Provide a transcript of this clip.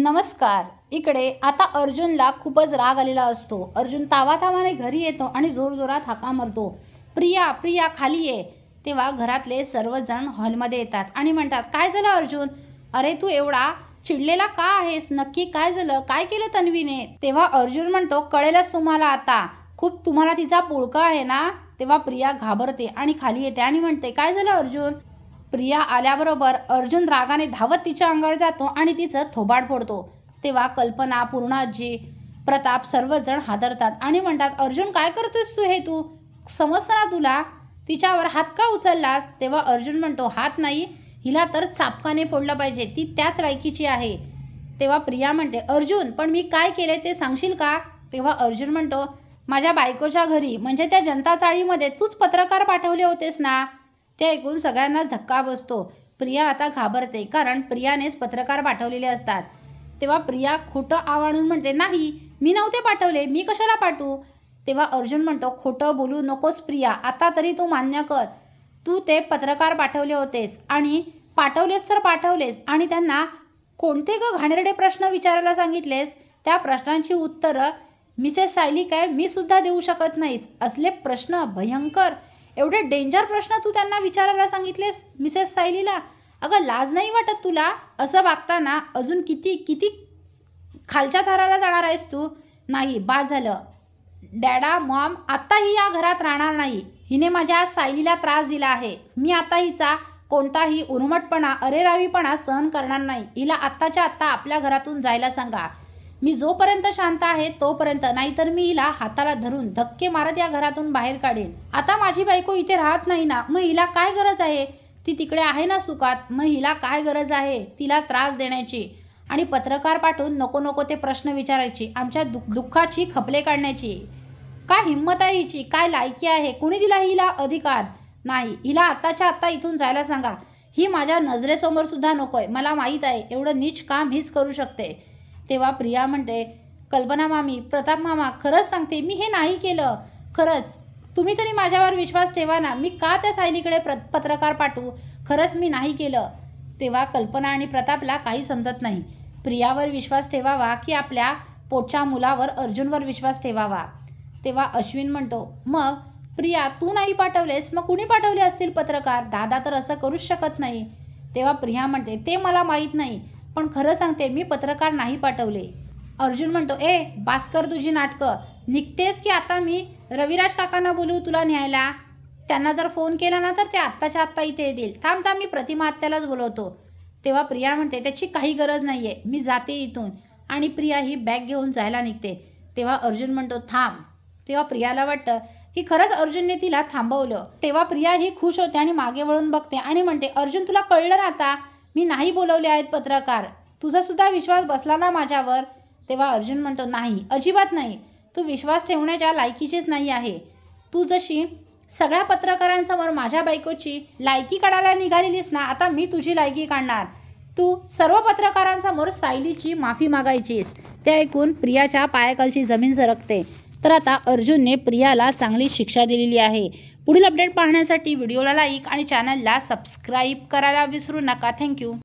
नमस्कार. इकडे आता अर्जुनला खूपच राग आलेला असतो. अर्जुन तावातावाने घरी येतो आणि जोरजोरात हाका मारतो, प्रिया प्रिया खाली ये. तेव्हा घरातले सर्वजण हॉलमध्ये येतात आणि म्हणतात, काय झालं अर्जुन? अरे तू एवढा चिडलेला का आहेस? नक्की काय झालं? काय केलं तन्वीने? तेव्हा अर्जुन म्हणतो, कळेलच तुम्हाला आता. खूप तुम्हाला तिचा पुळका आहे ना? तेव्हा प्रिया घाबरते आणि खाली येते आणि म्हणते, काय झालं अर्जुन? प्रिया आल्याबरोबर अर्जुन रागाने धावत तिच्या अंगावर जातो आणि तिचं थोबाड फोडतो. तेव्हा कल्पना, पूर्णाजी, प्रताप सर्वजण हादरतात आणि म्हणतात, अर्जुन काय करतोस तू? हे तू समजतं ना तुला? तिच्यावर हात का उचललास? तेव्हा अर्जुन म्हणतो, हात नाही, हिला तर चापकाने फोडलं पाहिजे, ती त्याच लायकीची आहे. तेव्हा प्रिया म्हणते, अर्जुन पण मी काय केले ते सांगशील का? तेव्हा अर्जुन म्हणतो, माझ्या बायकोच्या घरी म्हणजे त्या जनता चाळीमध्ये तूच पत्रकार पाठवले होतेस ना? ते ऐकून सगळ्यांना धक्का बसतो. प्रिया आता घाबरते, कारण प्रियानेच पत्रकार पाठवलेले असतात. तेव्हा प्रिया खोटं आवाळून म्हणते, नाही मी नव्हते पाठवले, मी कशाला पाठवू? तेव्हा अर्जुन म्हणतो, खोटं बोलू नकोस प्रिया, आता तरी तू मान्य कर, तू ते पत्रकार पाठवले होतेस आणि पाठवलेस तर पाठवलेस आणि त्यांना कोणते घाणेरडे प्रश्न विचारायला सांगितलेस? त्या प्रश्नांची उत्तरं मिसेस सायली काय मी सुद्धा देऊ शकत नाहीस. असले प्रश्न भयंकर, एवढे डेंजर प्रश्न तू त्यांना विचारायला सांगितलेस मिसेस सायलीला? अगं लाज नाही वाटत तुला? असं वागताना अजून किती किती खालच्या थराला जाणार आहेस तू? नाही, बाद झालं. डॅडा मॉम आत्ताही या घरात राहणार नाही. हिने माझ्या सायलीला त्रास दिला आहे. मी आता हिचा कोणताही उर्मटपणा, अरेरावीपणा सहन करणार नाही. हिला आत्ताच्या आत्ता आपल्या घरातून जायला सांगा. मी जोपर्यंत शांत आहे तोपर्यंत, नाहीतर मी हिला हाताला धरून धक्के मारत या घरातून बाहेर काढेन. आता माझी बायको इथे राहत नाही ना, मग हिला काय गरज आहे? ती तिकडे आहे ना सुखात, मग हिला काय गरज आहे तिला त्रास देण्याची आणि पत्रकार पाठवून नको नको ते प्रश्न विचारायची, आमच्या दुःखाची खपले काढण्याची? काय हिंमत आहे हिची? काय लायकी आहे? कुणी दिला हिला अधिकार? नाही, हिला आत्ताच्या आत्ता इथून जायला सांगा. ही माझ्या नजरेसमोर सुद्धा नकोय. मला माहीत आहे एवढं नीच काम हीच करू शकते. तेव्हा प्रिया म्हणते, कल्पना मामी, प्रताप मामा, खरंच सांगते मी हे नाही केलं. खरंच तुम्ही तरी माझ्यावर विश्वास ठेवा ना. मी का त्या सायलीकडे पत्रकार पाठवू? खरंच मी नाही केलं. तेव्हा कल्पना आणि प्रतापला काही समजत नाही. प्रियावर विश्वास ठेवावा की आपल्या पोटच्या मुलावर अर्जुनवर विश्वास ठेवावा? तेव्हा अश्विन म्हणतो, मग प्रिया तू नाही पाठवलेस, मग कुणी पाठवले असतील पत्रकार? दादा तर असं करूच शकत नाही. तेव्हा प्रिया म्हणते, ते मला माहीत नाही, पण खरं सांगते मी पत्रकार नाही पाठवले. अर्जुन म्हणतो, ए भास्कर तुझी नाटकं, निघतेस की आता मी रविराज काकांना बोलू तुला न्यायला? त्यांना जर फोन केला ना तर ते आत्ताच्या आत्ता इथे येतील. थांब थांब, मी प्रतिमा आत्यालाच बोलवतो. तेव्हा प्रिया म्हणते, त्याची काही गरज नाही आहे, मी जाते इथून. आणि प्रिया ही बॅग घेऊन जायला निघते. तेव्हा अर्जुन म्हणतो, थांब. तेव्हा प्रियाला वाटतं की खरंच अर्जुनने तिला थांबवलं. तेव्हा प्रिया ही खुश होते आणि मागे वळून बघते आणि म्हणते, अर्जुन तुला कळलं ना आता? मी नाही बोलवले आहेत पत्रकार. तुझा सुद्धा विश्वास बसला ना माझ्यावर? तेव्हा अर्जुन म्हणतो, नाही, अजिबात नाही. तू विश्वास ठेवण्याच्या लायकीचीच नाही आहे. तू जशी सगळ्या पत्रकारांसमोर माझ्या बायकोची लायकी काढायला निघालेलीस ना, आता मी तुझी लायकी काढणार. तू सर्व पत्रकारांसमोर सायलीची माफी मागायचीस. ते ऐकून प्रियाच्या पायाखालची जमीन सरकते. तर आता अर्जुनने प्रियाला चांगली शिक्षा दिलेली आहे. पुढील अपडेट पाहण्यासाठी व्हिडिओला लाईक आणि चॅनलला सबस्क्राईब करायला विसरू नका. थँक्यू.